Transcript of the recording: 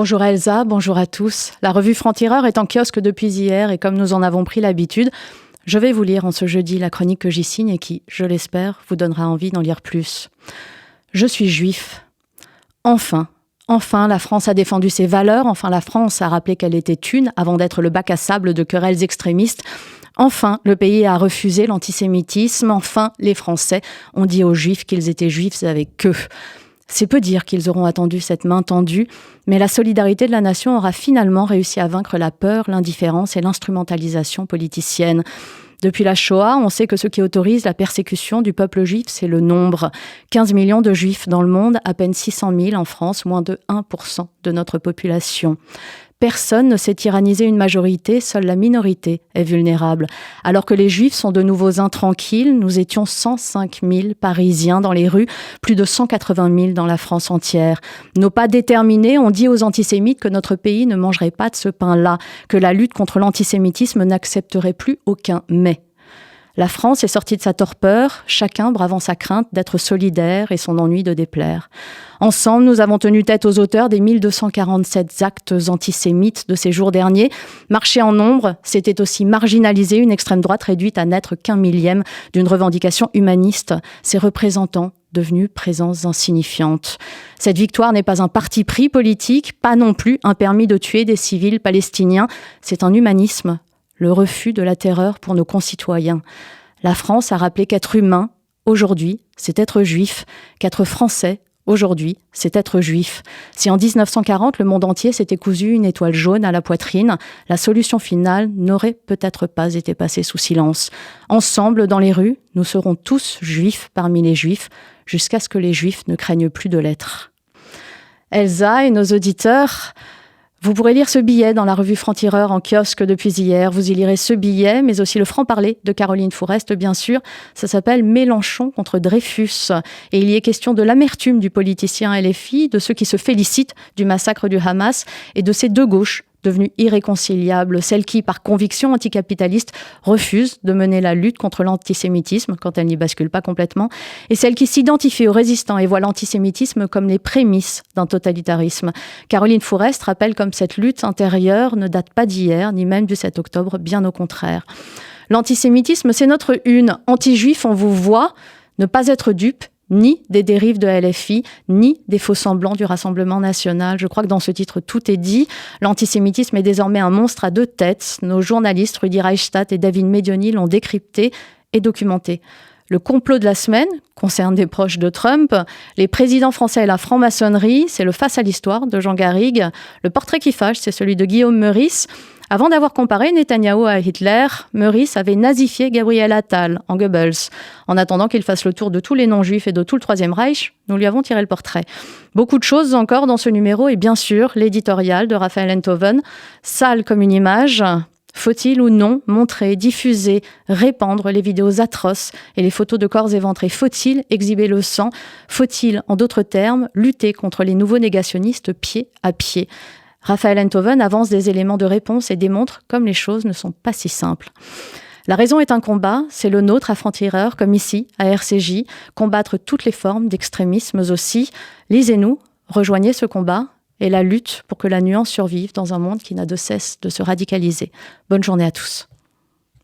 Bonjour Elsa, bonjour à tous. La revue Franc-Tireur est en kiosque depuis hier et comme nous en avons pris l'habitude, je vais vous lire en ce jeudi la chronique que j'y signe et qui, je l'espère, vous donnera envie d'en lire plus. Je suis juif. Enfin, la France a défendu ses valeurs. Enfin, la France a rappelé qu'elle était une avant d'être le bac à sable de querelles extrémistes. Enfin, le pays a refusé l'antisémitisme. Enfin, les Français ont dit aux Juifs qu'ils étaient juifs avec eux. C'est peu dire qu'ils auront attendu cette main tendue, mais la solidarité de la nation aura finalement réussi à vaincre la peur, l'indifférence et l'instrumentalisation politicienne. Depuis la Shoah, on sait que ce qui autorise la persécution du peuple juif, c'est le nombre. 15 millions de juifs dans le monde, à peine 600 000 en France, moins de 1% de notre population. Personne ne sait tyranniser une majorité, seule la minorité est vulnérable. Alors que les Juifs sont de nouveaux intranquilles, nous étions 105 000 Parisiens dans les rues, plus de 180 000 dans la France entière. Nos pas déterminés ont dit aux antisémites que notre pays ne mangerait pas de ce pain-là, que la lutte contre l'antisémitisme n'accepterait plus aucun « mais ». La France est sortie de sa torpeur, chacun bravant sa crainte d'être solidaire et son ennui de déplaire. Ensemble, nous avons tenu tête aux auteurs des 1247 actes antisémites de ces jours derniers. Marcher en nombre, c'était aussi marginaliser une extrême droite réduite à n'être qu'un millième d'une revendication humaniste, ses représentants devenus présences insignifiantes. Cette victoire n'est pas un parti pris politique, pas non plus un permis de tuer des civils palestiniens, c'est un humanisme. Le refus de la terreur pour nos concitoyens. La France a rappelé qu'être humain, aujourd'hui, c'est être juif, qu'être français, aujourd'hui, c'est être juif. Si en 1940, le monde entier s'était cousu une étoile jaune à la poitrine, la solution finale n'aurait peut-être pas été passée sous silence. Ensemble, dans les rues, nous serons tous juifs parmi les juifs, jusqu'à ce que les juifs ne craignent plus de l'être. Elsa et nos auditeurs... Vous pourrez lire ce billet dans la revue Franc-Tireur en kiosque depuis hier. Vous y lirez ce billet, mais aussi le franc-parler de Caroline Fourest, bien sûr. Ça s'appelle « Mélenchon contre Dreyfus ». Et il y est question de l'amertume du politicien LFI, de ceux qui se félicitent du massacre du Hamas et de ces deux gauches devenues irréconciliables, celles qui, par conviction anticapitaliste, refusent de mener la lutte contre l'antisémitisme quand elle n'y bascule pas complètement, et celles qui s'identifient aux résistants et voient l'antisémitisme comme les prémices d'un totalitarisme. Caroline Fourest rappelle comme cette lutte intérieure ne date pas d'hier, ni même du 7 octobre, bien au contraire. L'antisémitisme, c'est notre une. Anti-juif, on vous voit, ne pas être dupe, ni des dérives de LFI, ni des faux-semblants du Rassemblement national. Je crois que dans ce titre, tout est dit. L'antisémitisme est désormais un monstre à deux têtes. Nos journalistes, Rudi Reichstadt et David Medioni, l'ont décrypté et documenté. Le complot de la semaine concerne des proches de Trump. Les présidents français et la franc-maçonnerie, c'est le Face à l'histoire de Jean Garrigue. Le portrait qui fâche, c'est celui de Guillaume Meurice. Avant d'avoir comparé Netanyahou à Hitler, Meurice avait nazifié Gabriel Attal en Goebbels. En attendant qu'il fasse le tour de tous les non-juifs et de tout le Troisième Reich, nous lui avons tiré le portrait. Beaucoup de choses encore dans ce numéro et bien sûr l'éditorial de Raphaël Enthoven, sale comme une image. Faut-il ou non montrer, diffuser, répandre les vidéos atroces et les photos de corps éventrés? Faut-il exhiber le sang? Faut-il, en d'autres termes, lutter contre les nouveaux négationnistes pied à pied? Raphaël Enthoven avance des éléments de réponse et démontre comme les choses ne sont pas si simples. La raison est un combat, c'est le nôtre à Franc-Tireur, comme ici, à RCJ, combattre toutes les formes d'extrémisme aussi. Lisez-nous, rejoignez ce combat et la lutte pour que la nuance survive dans un monde qui n'a de cesse de se radicaliser. Bonne journée à tous.